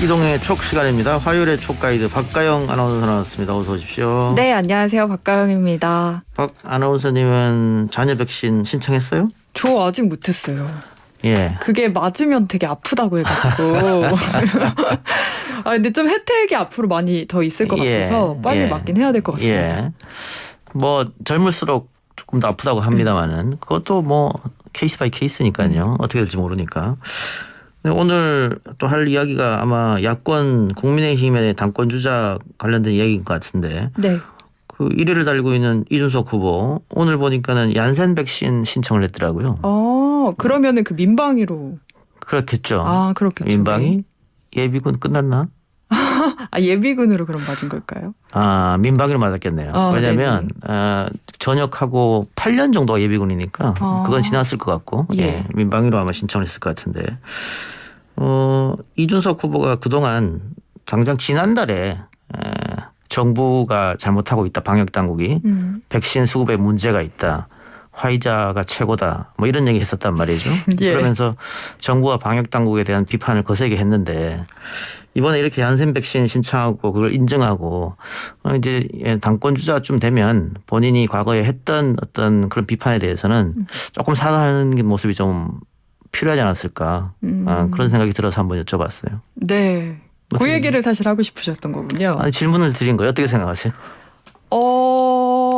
이동의 촉 시간입니다. 화요일의 촉 가이드 박가영 아나운서 나왔습니다. 어서 오십시오. 네, 안녕하세요. 박가영입니다. 박 아나운서님은 자녀 백신 신청했어요? 저 아직 못했어요. 예. 그게 맞으면 되게 아프다고 해가지고. 아, 근데 좀 혜택이 앞으로 많이 더 있을 것 같아서 빨리 맞긴 해야 될 것 같습니다. 예. 뭐 젊을수록 조금 더 아프다고 합니다만은 그것도 뭐 케이스 바이 케이스니까요. 어떻게 될지 모르니까. 오늘 또 할 이야기가 아마 야권 국민의힘의 당권 주자 관련된 이야기인 것 같은데 네. 그 1위를 달리고 있는 이준석 후보 오늘 보니까는 얀센 백신 신청을 했더라고요. 그러면은 그 민방위로. 그렇겠죠. 아, 그렇겠죠. 민방위? 예비군 끝났나? 아, 예비군으로 그럼 맞은 걸까요? 아, 민방위로 맞았겠네요. 왜냐하면 전역하고 8년 정도가 예비군이니까 그건 지났을 것 같고 예, 민방위로 아마 신청을 했을 것 같은데 이준석 후보가 그동안 당장 지난달에 정부가 잘못하고 있다. 방역당국이 백신 수급에 문제가 있다. 화이자가 최고다. 뭐 이런 얘기 했었단 말이죠. 예. 그러면서 정부와 방역당국에 대한 비판을 거세게 했는데 이번에 이렇게 얀센 백신 신청하고 그걸 인정하고 이제 당권 주자쯤 되면 본인이 과거에 했던 어떤 그런 비판에 대해서는 조금 사과하는 모습이 좀 필요하지 않았을까 그런 생각이 들어서 한번 여쭤봤어요. 네. 그 얘기를 사실 하고 싶으셨던 거군요. 아니, 질문을 드린 거예요. 어떻게 생각하세요?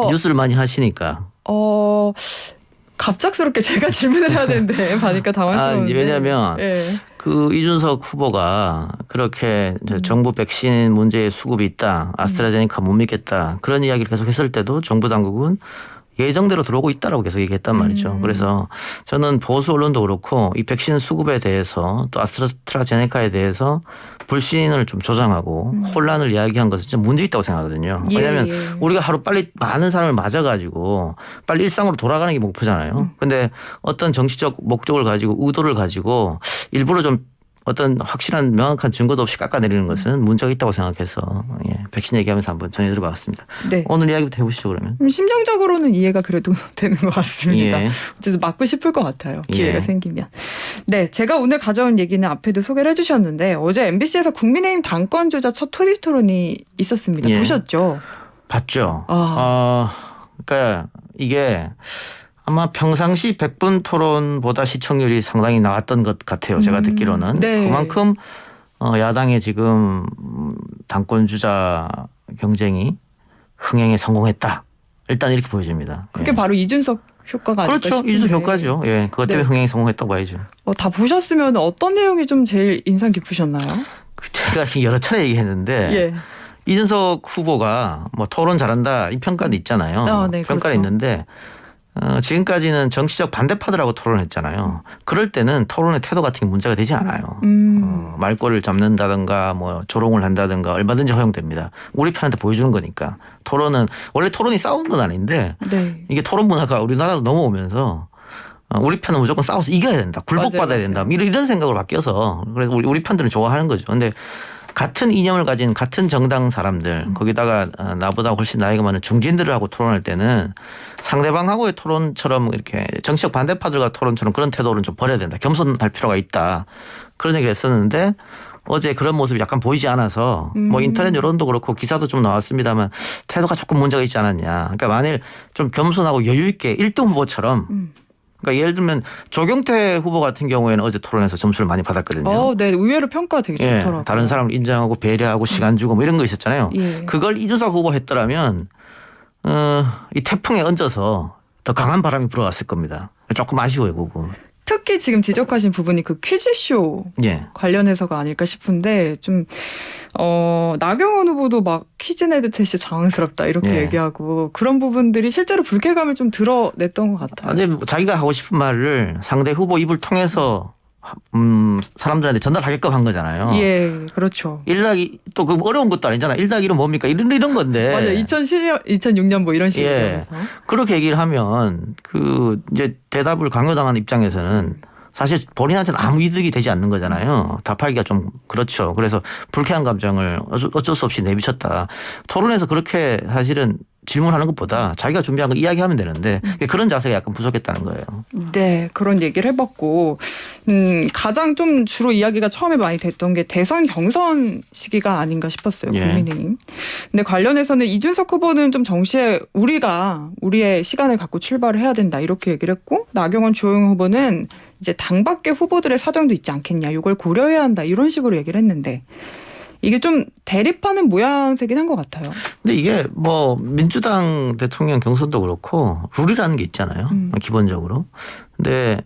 뉴스를 많이 하시니까. 갑작스럽게 제가 질문을 해야 되는데 봐니까 당황스러운데. 왜냐하면 그 이준석 후보가 그렇게 정부 백신 문제에 수급이 있다. 아스트라제네카 못 믿겠다. 그런 이야기를 계속 했을 때도 정부 당국은 예정대로 들어오고 있다라고 계속 얘기했단 말이죠. 그래서 저는 보수 언론도 그렇고 이 백신 수급에 대해서 또 아스트라제네카에 대해서 불신을 좀 조장하고 혼란을 이야기한 것은 진짜 문제 있다고 생각하거든요. 왜냐하면 우리가 하루 빨리 많은 사람을 맞아가지고 빨리 일상으로 돌아가는 게 목표잖아요. 근데 어떤 정치적 목적을 가지고 의도를 가지고 일부러 좀 어떤 확실한 명확한 증거도 없이 깎아내리는 것은 문제가 있다고 생각해서 백신 얘기하면서 한번 전해드려봤습니다. 네. 오늘 이야기부터 해보시죠 그러면. 심정적으로는 이해가 그래도 되는 것 같습니다. 어쨌든 맞고 싶을 것 같아요. 기회가 생기면. 네, 제가 오늘 가져온 얘기는 앞에도 소개를 해주셨는데 어제 MBC에서 국민의힘 당권주자 첫 토비 토론이 있었습니다. 보셨죠? 봤죠. 그러니까 이게 아마 평상시 100분 토론보다 시청률이 상당히 나왔던 것 같아요. 제가 듣기로는. 네. 그만큼 야당의 지금 당권 주자 경쟁이 흥행에 성공했다. 일단 이렇게 보여집니다. 그게 바로 이준석 효과가 아닐까 싶은데. 그렇죠. 이준석 효과죠. 예, 그것 때문에 흥행에 성공했다고 봐야죠. 다 보셨으면 어떤 내용이 좀 제일 인상 깊으셨나요? 제가 여러 차례 얘기했는데 이준석 후보가 뭐 토론 잘한다 이 평가도 있잖아요. 네, 평가가 그렇죠. 있는데 지금까지는 정치적 반대파들하고 토론했잖아요. 그럴 때는 토론의 태도 같은 게 문제가 되지 않아요. 말꼬리를 잡는다든가 뭐 조롱을 한다든가 얼마든지 허용됩니다. 우리 편한테 보여주는 거니까. 토론은 원래 토론이 싸우는 건 아닌데 이게 토론 문화가 우리나라로 넘어오면서 우리 편은 무조건 싸워서 이겨야 된다. 굴복받아야 된다. 이런 생각으로 바뀌어서 그래서 우리 편들은 좋아하는 거죠. 그런데 같은 이념을 가진 같은 정당 사람들 거기다가 나보다 훨씬 나이가 많은 중진들을 하고 토론할 때는 상대방하고의 토론처럼 이렇게 정치적 반대파들과 토론처럼 그런 태도를 좀 버려야 된다. 겸손할 필요가 있다. 그런 얘기를 했었는데 어제 그런 모습이 약간 보이지 않아서 뭐 인터넷 여론도 그렇고 기사도 좀 나왔습니다만 태도가 조금 문제가 있지 않았냐. 그러니까 만일 좀 겸손하고 여유 있게 1등 후보처럼 그러니까 예를 들면 조경태 후보 같은 경우에는 어제 토론에서 점수를 많이 받았거든요. 네, 의외로 평가 되게 좋더라고요. 다른 사람을 인정하고 배려하고 시간 주고 뭐 이런 거 있었잖아요. 그걸 이준석 후보 했더라면 이 태풍에 얹어서 더 강한 바람이 불어왔을 겁니다. 조금 아쉬워요, 그거. 특히 지금 지적하신 부분이 그 퀴즈쇼 관련해서가 아닐까 싶은데 좀 나경원 후보도 막 퀴즈 내듯이 당황스럽다 이렇게 얘기하고 그런 부분들이 실제로 불쾌감을 좀 드러냈던 것 같아요. 근데 자기가 하고 싶은 말을 상대 후보 입을 통해서 사람들한테 전달하게끔 한 거잖아요. 그렇죠. 1더하기 또 그 어려운 것도 아니잖아. 1더하기 1은 뭡니까? 이런 건데. 맞아요. 2007년, 2006년 뭐 이런 식으로. 그렇게 얘기를 하면 그 이제 대답을 강요당하는 입장에서는 사실 본인한테는 아무 이득이 되지 않는 거잖아요. 답하기가 좀 그렇죠. 그래서 불쾌한 감정을 어쩔 수 없이 내비쳤다. 토론에서 그렇게 사실은 질문하는 것보다 자기가 준비한 거 이야기하면 되는데 그런 자세가 약간 부족했다는 거예요. 네, 그런 얘기를 해봤고 가장 좀 주로 이야기가 처음에 많이 됐던 게 대선 경선 시기가 아닌가 싶었어요. 국민의힘. 근데 관련해서는 이준석 후보는 좀 정시에 우리의 시간을 갖고 출발을 해야 된다 이렇게 얘기를 했고 나경원 주호영 후보는 이제 당 밖의 후보들의 사정도 있지 않겠냐 이걸 고려해야 한다 이런 식으로 얘기를 했는데 이게 좀 대립하는 모양새긴 한 것 같아요. 근데 이게 뭐 민주당 대통령 경선도 그렇고 룰이라는 게 있잖아요. 기본적으로. 근데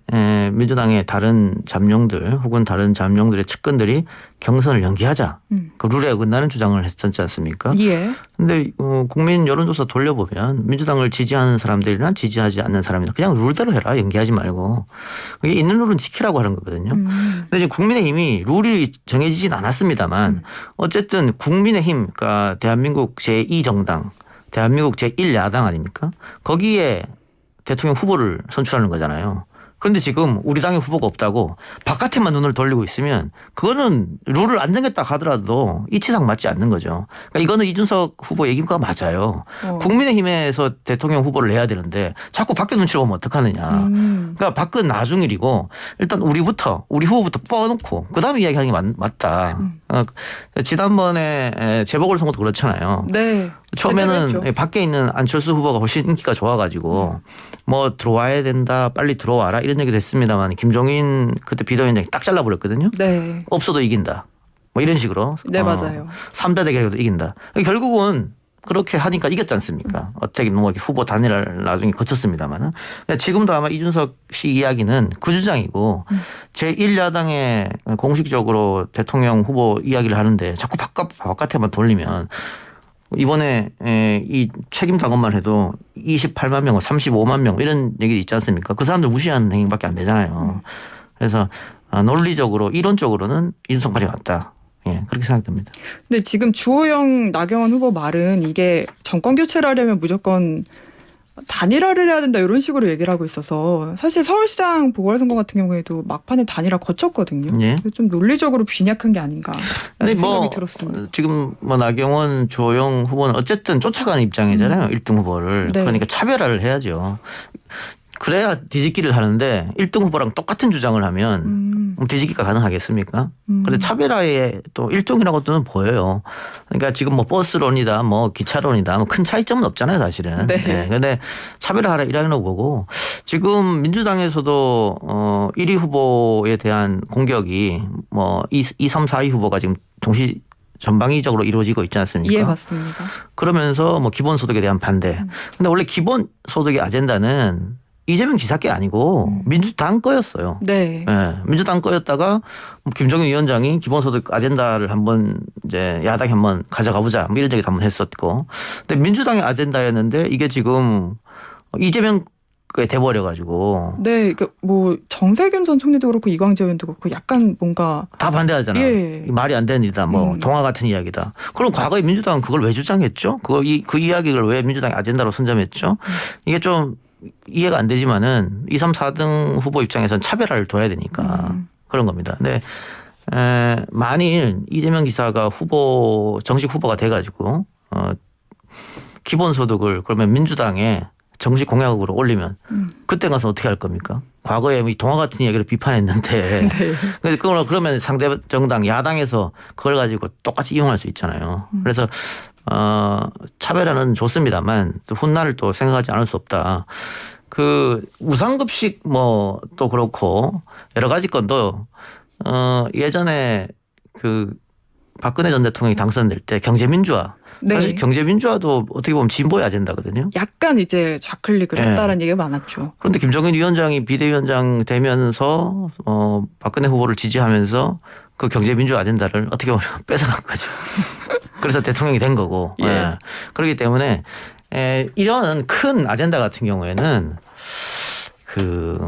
민주당의 다른 잠룡들 혹은 다른 잠룡들의 측근들이 경선을 연기하자. 그 룰에 어긋나는 주장을 했었지 않습니까? 예. 근데 국민 여론조사 돌려보면 민주당을 지지하는 사람들이나 지지하지 않는 사람이나 그냥 룰대로 해라. 연기하지 말고. 이게 있는 룰은 지키라고 하는 거거든요. 근데 지금 국민의힘이 룰이 정해지진 않았습니다만 어쨌든 국민의힘, 그러니까 대한민국 제2정당, 대한민국 제1야당 아닙니까? 거기에 대통령 후보를 선출하는 거잖아요. 그런데 지금 우리 당에 후보가 없다고 바깥에만 눈을 돌리고 있으면 그거는 룰을 안 정했다 하더라도 이치상 맞지 않는 거죠. 그러니까 이거는 이준석 후보 얘기가 맞아요. 국민의힘에서 대통령 후보를 내야 되는데 자꾸 밖에 눈치를 보면 어떡하느냐. 그러니까 밖은 나중일이고 일단 우리 후보부터 뽑아놓고 그다음에 이야기하는 게 맞다. 지난번에 재보궐선거도 그렇잖아요. 네. 처음에는 밖에 있는 안철수 후보가 훨씬 인기가 좋아가지고 뭐 들어와야 된다 빨리 들어와라 이런 얘기도 했습니다만 김종인 그때 비대위원장이 딱 잘라버렸거든요. 네. 없어도 이긴다. 뭐 이런 식으로. 네 맞아요. 3자 대결에도 이긴다. 결국은 그렇게 하니까 이겼지 않습니까? 어떻게 뭐 후보 단일화를 나중에 거쳤습니다만 지금도 아마 이준석 씨 이야기는 그 주장이고 제1야당에 공식적으로 대통령 후보 이야기를 하는데 자꾸 바깥에만 돌리면 이번에 이 책임 당원만 해도 28만 명, 35만 명 이런 얘기 있지 않습니까? 그 사람들 무시하는 행위밖에 안 되잖아요. 그래서 논리적으로 이론적으로는 이준석 말이 맞다. 예, 그렇게 생각됩니다. 근데 지금 주호영, 나경원 후보 말은 이게 정권 교체를 하려면 무조건 단일화를 해야 된다 이런 식으로 얘기를 하고 있어서 사실 서울시장 보궐선거 같은 경우에도 막판에 단일화 거쳤거든요. 예. 좀 논리적으로 빈약한 게 아닌가 라는 생각이 들었습니다. 지금 뭐 나경원, 주호영 후보는 어쨌든 쫓아가는 입장이잖아요. 1등 후보를. 네. 그러니까 차별화를 해야죠. 그래야 뒤집기를 하는데 1등 후보랑 똑같은 주장을 하면 뒤집기가 가능하겠습니까? 그런데 차별화에 또 일종이라고 또는 보여요. 그러니까 지금 뭐 버스론이다, 뭐 기차론이다, 뭐 큰 차이점은 없잖아요, 사실은. 네. 네. 근데 차별화하라 이라고 보고 지금 민주당에서도 1위 후보에 대한 공격이 뭐 2, 3, 4위 후보가 지금 동시 전방위적으로 이루어지고 있지 않습니까? 예, 맞습니다. 그러면서 뭐 기본소득에 대한 반대. 근데 원래 기본소득의 아젠다는 이재명 지사께 아니고 민주당 거였어요. 네. 네. 민주당 거였다가 김종인 위원장이 기본소득 아젠다를 한번 이제 야당에 한번 가져가 보자 뭐 이런 얘기도 한번 했었고. 근데 민주당의 아젠다였는데 이게 지금 이재명 게 돼버려가지고. 네, 뭐 정세균 전 총리도 그렇고 이광재 의원도 그렇고 약간 뭔가 다 반대하잖아. 예. 말이 안 되는 일이다. 뭐 동화 같은 이야기다. 그럼 과거에 민주당은 그걸 왜 주장했죠? 그 이야기를 왜 민주당의 아젠다로 선점했죠? 이게 좀 이해가 안 되지만은 2, 3, 4등 후보 입장에서는 차별화를 둬야 되니까 그런 겁니다. 근데 만일 이재명 지사가 정식 후보가 돼가지고 기본소득을 그러면 민주당에 정식 공약으로 올리면 그때 가서 어떻게 할 겁니까? 과거에 이 동화 같은 이야기를 비판했는데 네. 그러면 상대 정당 야당에서 그걸 가지고 똑같이 이용할 수 있잖아요. 그래서 차별화는 좋습니다만 훗날을 또 생각하지 않을 수 없다. 그 우상급식 뭐 또 그렇고 여러 가지 건도 예전에 그 박근혜 전 대통령이 당선될 때 경제민주화. 네. 사실 경제민주화도 어떻게 보면 진보의 아젠다거든요. 약간 이제 좌클릭을 네. 했다라는 얘기가 많았죠. 그런데 김종인 위원장이 비대위원장 되면서 박근혜 후보를 지지하면서 그 경제민주화 아젠다를 어떻게 보면 뺏어간 거죠. 그래서 대통령이 된 거고. 예. 예. 그렇기 때문에 이런 큰 아젠다 같은 경우에는 그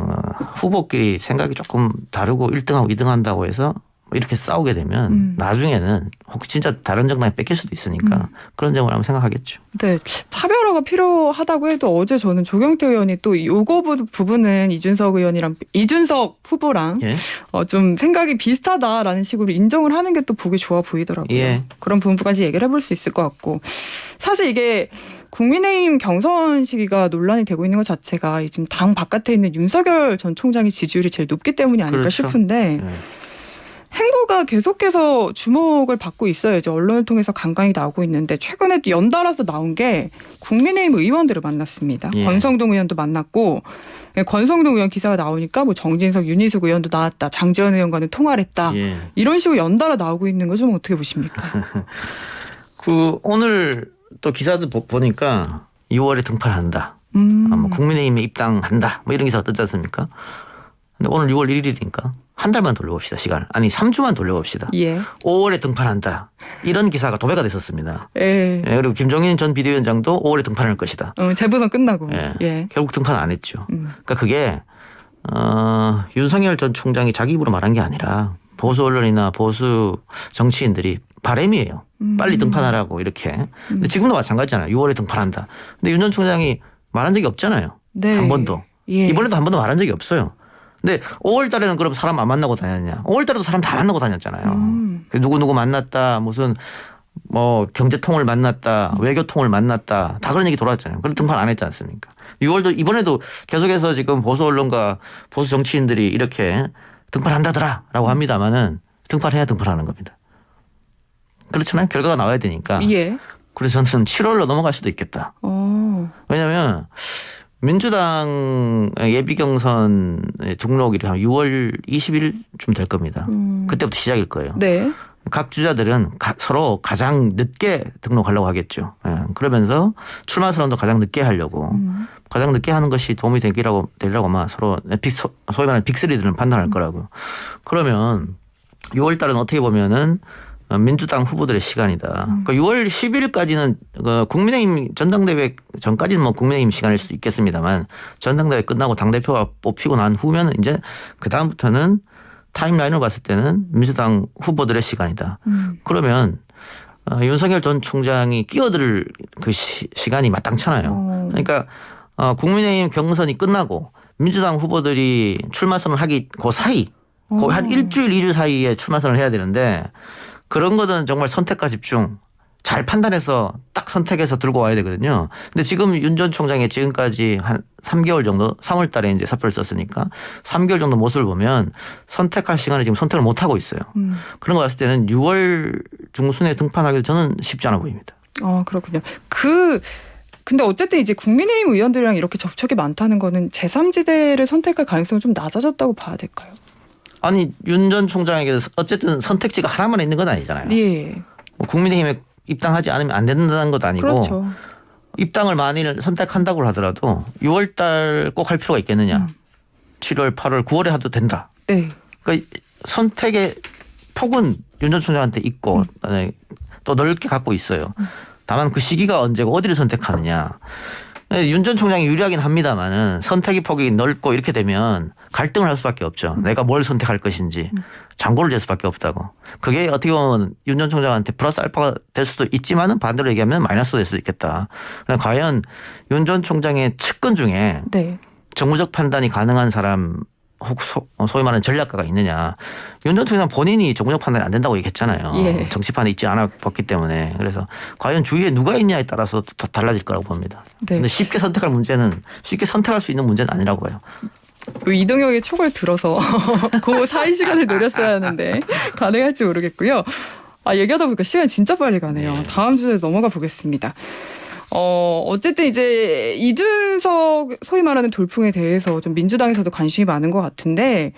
후보끼리 생각이 조금 다르고 1등하고 2등 한다고 해서 이렇게 싸우게 되면 나중에는 혹시 진짜 다른 정당에 뺏길 수도 있으니까 그런 점을 한번 생각하겠죠. 네, 차별화가 필요하다고 해도 어제 저는 조경태 의원이 또 요거 부분은 이준석 후보랑 예. 좀 생각이 비슷하다라는 식으로 인정을 하는 게 또 보기 좋아 보이더라고요. 예. 그런 부분까지 얘기를 해볼 수 있을 것 같고 사실 이게 국민의힘 경선 시기가 논란이 되고 있는 것 자체가 지금 당 바깥에 있는 윤석열 전 총장의 지지율이 제일 높기 때문이 아닐까 그렇죠. 싶은데 예. 행보가 계속해서 주목을 받고 있어요. 이제 언론을 통해서 간간히 나오고 있는데 최근에 또 연달아서 나온 게 국민의힘 의원들을 만났습니다. 예. 권성동 의원도 만났고 권성동 의원 기사가 나오니까 뭐 정진석, 윤희숙 의원도 나왔다. 장제원 의원과는 통화를 했다. 예. 이런 식으로 연달아 나오고 있는 거 좀 어떻게 보십니까? 오늘 또 기사들 보니까 6월에 등판한다. 뭐 국민의힘에 입당한다. 뭐 이런 기사가 뜨지 않습니까? 근데 오늘 6월 1일이니까 한 달만 돌려봅시다. 시간. 아니 3주만 돌려봅시다. 예. 5월에 등판한다. 이런 기사가 도배가 됐었습니다. 예. 예, 그리고 김종인 전 비대위원장도 5월에 등판할 것이다. 재보선 끝나고. 예. 예. 결국 등판 안 했죠. 그러니까 그게 윤석열 전 총장이 자기 입으로 말한 게 아니라 보수 언론이나 보수 정치인들이 바람이에요. 빨리 등판하라고 이렇게. 근데 지금도 마찬가지잖아요. 6월에 등판한다. 근데 윤 전 총장이 말한 적이 없잖아요. 네. 한 번도. 예. 이번에도 한 번도 말한 적이 없어요. 근데 5월 달에는 그럼 사람 안 만나고 다녔냐. 5월 달에도 사람 다 만나고 다녔잖아요. 누구 만났다. 무슨 뭐 경제통을 만났다. 외교통을 만났다. 다 그런 얘기 돌아왔잖아요. 그럼 등판 안 했지 않습니까? 6월도 이번에도 계속해서 지금 보수 언론과 보수 정치인들이 이렇게 등판한다더라라고 합니다만은 등판해야 등판하는 겁니다. 그렇잖아요. 결과가 나와야 되니까. 예. 그래서 저는 7월로 넘어갈 수도 있겠다. 왜냐하면 민주당 예비경선 등록일이 한 6월 20일쯤 될 겁니다. 그때부터 시작일 거예요. 네. 각 주자들은 서로 가장 늦게 등록하려고 하겠죠. 예. 그러면서 출마 선언도 가장 늦게 하려고 가장 늦게 하는 것이 도움이 되려고 아마 서로 소위 말하는 빅3들은 판단할 거라고요. 그러면 6월 달은 어떻게 보면은 민주당 후보들의 시간이다. 그러니까 6월 10일까지는 국민의힘 전당대회 전까지는 뭐 국민의힘 시간일 수도 있겠습니다만 전당대회 끝나고 당대표가 뽑히고 난 후면은 이제 그 다음부터는 타임라인을 봤을 때는 민주당 후보들의 시간이다. 그러면 윤석열 전 총장이 끼어들 그 시간이 마땅찮아요. 그러니까 국민의힘 경선이 끝나고 민주당 후보들이 출마 선언을 하기 그 사이 거의 한 일주일 2주 사이에 출마 선언을 해야 되는데 그런 거는 정말 선택과 집중 잘 판단해서 딱 선택해서 들고 와야 되거든요. 근데 지금 윤 전 총장이 지금까지 한 3개월 정도 3월 달에 이제 사표를 썼으니까 3개월 정도 모습을 보면 선택할 시간에 지금 선택을 못 하고 있어요. 그런 거 봤을 때는 6월 중순에 등판하기도 저는 쉽지 않아 보입니다. 그렇군요. 근데 어쨌든 이제 국민의힘 의원들이랑 이렇게 접촉이 많다는 거는 제3지대를 선택할 가능성이 좀 낮아졌다고 봐야 될까요? 아니 윤 전 총장에게 어쨌든 선택지가 하나만 있는 건 아니잖아요. 예. 국민의힘에 입당하지 않으면 안 된다는 것도 아니고 그렇죠. 입당을 만일 선택한다고 하더라도 6월 달 꼭 할 필요가 있겠느냐. 7월, 8월, 9월에 해도 된다. 네. 그러니까 선택의 폭은 윤 전 총장한테 있고 또 넓게 갖고 있어요. 다만 그 시기가 언제고 어디를 선택하느냐. 윤 전 총장이 유리하긴 합니다만은 선택의 폭이 넓고 이렇게 되면 갈등을 할 수밖에 없죠. 내가 뭘 선택할 것인지 장고를 질 수밖에 없다고. 그게 어떻게 보면 윤 전 총장한테 플러스 알파가 될 수도 있지만은 반대로 얘기하면 마이너스가 될 수도 있겠다. 그러니까 과연 윤 전 총장의 측근 중에 네. 정무적 판단이 가능한 사람 혹 소위 말하는 전략가가 있느냐. 윤 전 총장 본인이 정무적 판단이 안 된다고 얘기했잖아요. 예. 정치판에 있지 않아 봤기 때문에. 그래서 과연 주위에 누가 있냐에 따라서 더 달라질 거라고 봅니다. 네. 근데 쉽게 선택할 수 있는 문제는 아니라고 봐요. 이동혁의 촉을 들어서 그 사이 시간을 노렸어야 하는데 가능할지 모르겠고요. 얘기하다 보니까 시간이 진짜 빨리 가네요. 다음 주에 넘어가 보겠습니다. 어쨌든 이제 이준석 소위 말하는 돌풍에 대해서 좀 민주당에서도 관심이 많은 것 같은데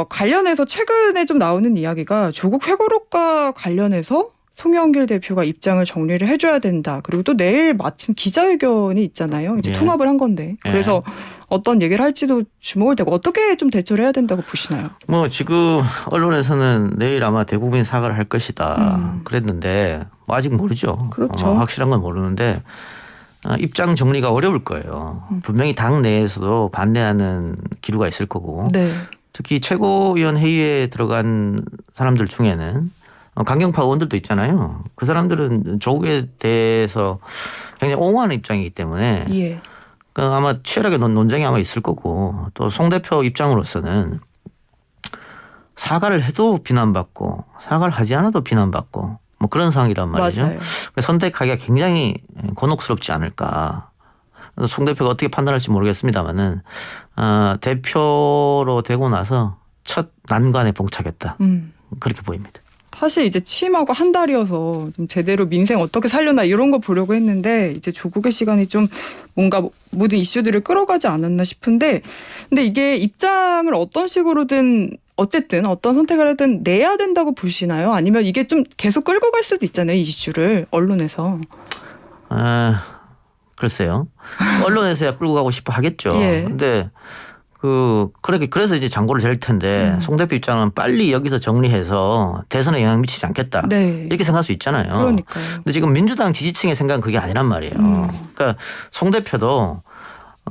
관련해서 최근에 좀 나오는 이야기가 조국 회고록과 관련해서 송영길 대표가 입장을 정리를 해줘야 된다. 그리고 또 내일 마침 기자회견이 있잖아요. 이제 통합을 한 건데. 그래서 어떤 얘기를 할지도 주목을 되고 어떻게 좀 대처를 해야 된다고 보시나요? 뭐 지금 언론에서는 내일 아마 대국민 사과를 할 것이다. 그랬는데 뭐 아직 모르죠. 그렇죠. 확실한 건 모르는데 입장 정리가 어려울 거예요. 분명히 당 내에서도 반대하는 기류가 있을 거고. 네. 특히 최고위원 회의에 들어간 사람들 중에는 강경파 의원들도 있잖아요. 그 사람들은 조국에 대해서 굉장히 옹호하는 입장이기 때문에 예. 아마 치열하게 논쟁이 아마 있을 거고 또 송 대표 입장으로서는 사과를 해도 비난받고 사과를 하지 않아도 비난받고 뭐 그런 상황이란 말이죠. 맞아요. 선택하기가 굉장히 곤혹스럽지 않을까. 그래서 송 대표가 어떻게 판단할지 모르겠습니다만은 대표로 되고 나서 첫 난관에 봉착했다. 그렇게 보입니다. 사실 이제 취임하고 한 달이어서 좀 제대로 민생 어떻게 살려나 이런 거 보려고 했는데 이제 조국의 시간이 좀 뭔가 모든 이슈들을 끌어가지 않았나 싶은데 근데 이게 입장을 어떤 식으로든 어쨌든 어떤 선택을 하든 내야 된다고 보시나요? 아니면 이게 좀 계속 끌고 갈 수도 있잖아요. 이 이슈를 언론에서. 글쎄요. 언론에서야 끌고 가고 싶어 하겠죠. 예. 근데 그래서 이제 장고를 댈 텐데 송 대표 입장은 빨리 여기서 정리해서 대선에 영향 미치지 않겠다. 네. 이렇게 생각할 수 있잖아요. 그러니까요. 근데 지금 민주당 지지층의 생각은 그게 아니란 말이에요. 그러니까 송 대표도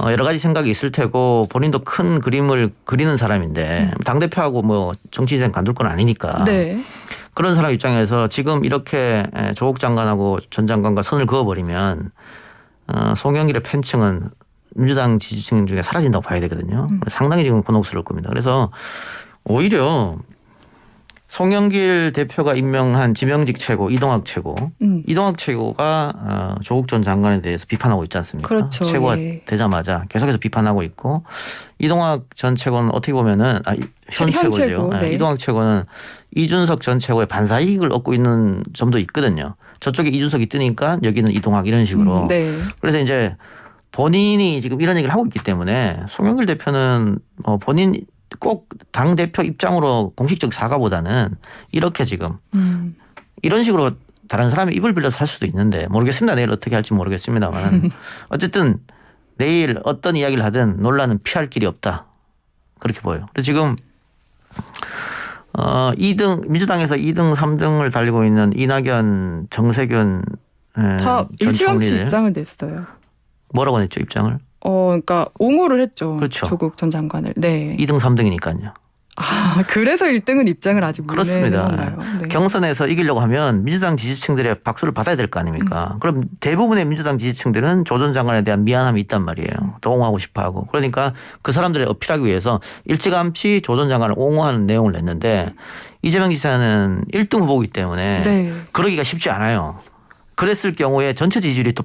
여러 가지 생각이 있을 테고 본인도 큰 그림을 그리는 사람인데 당대표하고 뭐 정치 인생 간둘 건 아니니까. 네. 그런 사람 입장에서 지금 이렇게 조국 장관하고 전 장관과 선을 그어버리면 송영길의 팬층은 민주당 지지층 중에 사라진다고 봐야 되거든요. 상당히 지금 곤혹스러울 겁니다. 그래서 오히려 송영길 대표가 임명한 지명직 최고 이동학 최고 이동학 최고가 조국 전 장관에 대해서 비판하고 있지 않습니까? 그렇죠. 최고가 예. 되자마자 계속해서 비판하고 있고 이동학 전 최고는 어떻게 보면은 현 최고죠. 최고, 네. 이동학 최고는 이준석 전 최고의 반사이익을 얻고 있는 점도 있거든요. 저쪽에 이준석이 뜨니까 여기는 이동학 이런 식으로. 네. 그래서 이제 본인이 지금 이런 얘기를 하고 있기 때문에 송영길 대표는 본인 꼭 당대표 입장으로 공식적 사과보다는 이렇게 지금 이런 식으로 다른 사람의 입을 빌려서 할 수도 있는데 모르겠습니다. 내일 어떻게 할지 모르겠습니다만 어쨌든 내일 어떤 이야기를 하든 논란은 피할 길이 없다. 그렇게 보여요. 그래서 지금 2등 민주당에서 2등 3등을 달리고 있는 이낙연 정세균 다 전 일찌감치 총리들 입장을 냈어요. 뭐라고 냈죠 입장을? 그러니까 옹호를 했죠. 그렇죠. 조국 전 장관을. 네. 2등 3등이니까요. 그래서 1등은 입장을 아직 못 그렇습니다. 내는 건가요? 네. 경선에서 이기려고 하면 민주당 지지층들의 박수를 받아야 될 거 아닙니까? 그럼 대부분의 민주당 지지층들은 조 전 장관에 대한 미안함이 있단 말이에요. 더 옹호하고 싶어하고. 그러니까 그 사람들을 어필하기 위해서 일찌감치 조 전 장관을 옹호하는 내용을 냈는데 이재명 지사는 1등 후보이기 때문에 네. 그러기가 쉽지 않아요. 그랬을 경우에 전체 지지율이 또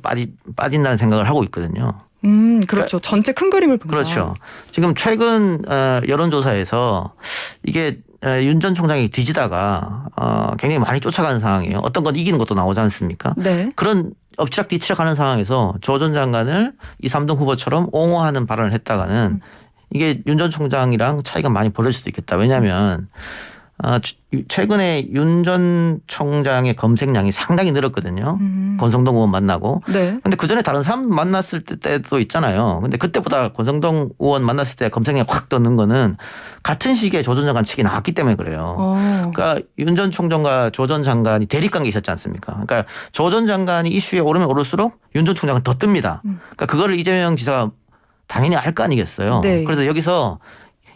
빠진다는 생각을 하고 있거든요. 그렇죠. 전체 큰 그림을 본다. 그렇죠. 지금 최근 여론조사에서 이게 윤 전 총장이 뒤지다가 굉장히 많이 쫓아가는 상황이에요. 어떤 건 이기는 것도 나오지 않습니까? 네. 그런 엎치락뒤치락 하는 상황에서 조 전 장관을 이 3등 후보처럼 옹호하는 발언을 했다가는 이게 윤 전 총장이랑 차이가 많이 벌어질 수도 있겠다. 왜냐하면 최근에 윤 전 총장의 검색량이 상당히 늘었거든요. 권성동 의원 만나고. 네. 근데 그 전에 다른 사람 만났을 때도 있잖아요. 근데 그때보다 권성동 의원 만났을 때 검색량이 확 떠는 거는 같은 시기에 조 전 장관 측이 나왔기 때문에 그래요. 그러니까 윤 전 총장과 조 전 장관이 대립관계 있었지 않습니까? 그러니까 조 전 장관이 이슈에 오르면 오를수록 윤 전 총장은 더 뜹니다. 그러니까 그거를 이재명 지사가 당연히 알 거 아니겠어요. 네. 그래서 여기서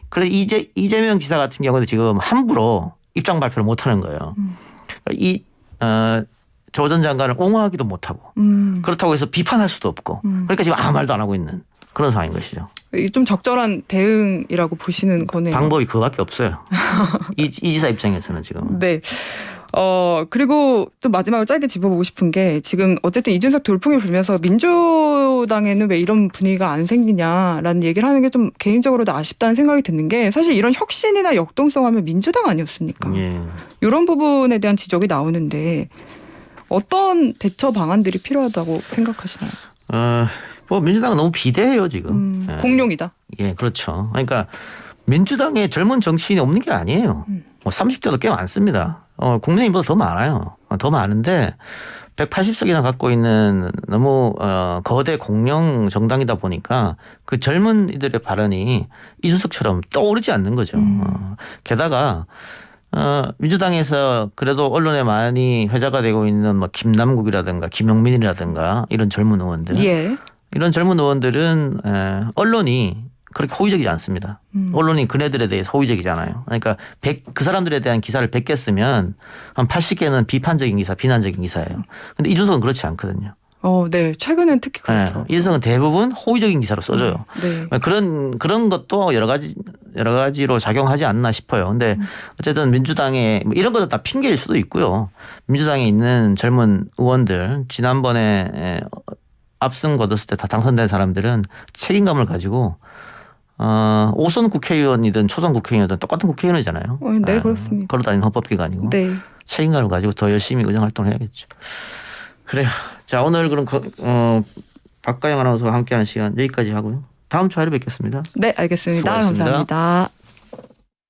그래서 이재명 지사 같은 경우도 지금 함부로 입장 발표를 못 하는 거예요. 조 전 장관을 옹호하기도 못하고 그렇다고 해서 비판할 수도 없고 그러니까 지금 아무 말도 안 하고 있는 그런 상황인 것이죠. 이게 좀 적절한 대응이라고 보시는 거네요. 방법이 그거밖에 없어요. 이 지사 입장에서는 지금. 네. 그리고 또 마지막으로 짧게 짚어보고 싶은 게 지금 어쨌든 이준석 돌풍이 불면서 민주당에는 왜 이런 분위기가 안 생기냐라는 얘기를 하는 게 좀 개인적으로도 아쉽다는 생각이 드는 게 사실 이런 혁신이나 역동성 하면 민주당 아니었습니까? 예. 이런 부분에 대한 지적이 나오는데 어떤 대처 방안들이 필요하다고 생각하시나요? 뭐 민주당은 너무 비대해요 지금. 예. 공룡이다. 예, 그렇죠. 그러니까 민주당에 젊은 정치인이 없는 게 아니에요. 뭐 30대도 꽤 많습니다. 국민의힘보다 더 많아요. 더 많은데 180석이나 갖고 있는 너무 거대 공룡 정당이다 보니까 그 젊은 이들의 발언이 이준석처럼 떠오르지 않는 거죠. 게다가 민주당에서 그래도 언론에 많이 회자가 되고 있는 뭐 김남국이라든가 김용민이라든가 이런 젊은 의원들, 예. 이런 젊은 의원들은 언론이 그렇게 호의적이지 않습니다. 언론이 그네들에 대해서 호의적이잖아요. 그러니까 그 사람들에 대한 기사를 100개 쓰면 한 80개는 비판적인 기사, 비난적인 기사예요. 근데 이준석은 그렇지 않거든요. 네. 최근엔 특히 그렇죠. 네. 이준석은 대부분 호의적인 기사로 써줘요. 네. 그런 것도 여러 가지로 작용하지 않나 싶어요. 근데 어쨌든 민주당에 이런 것도 다 핑계일 수도 있고요. 민주당에 있는 젊은 의원들 지난번에 압승 거뒀을 때 다 당선된 사람들은 책임감을 가지고 5선 국회의원이든 초선 국회의원이든 똑같은 국회의원이잖아요. 네, 그렇습니다. 걸어다니는 헌법기관이고 네. 책임감을 가지고 더 열심히 의정 활동을 해야겠죠. 그래요. 자, 오늘 그럼 박가영 아나운서와 함께하는 시간 여기까지 하고요. 다음 주에 뵙겠습니다. 네, 알겠습니다. 수고하셨습니다. 감사합니다.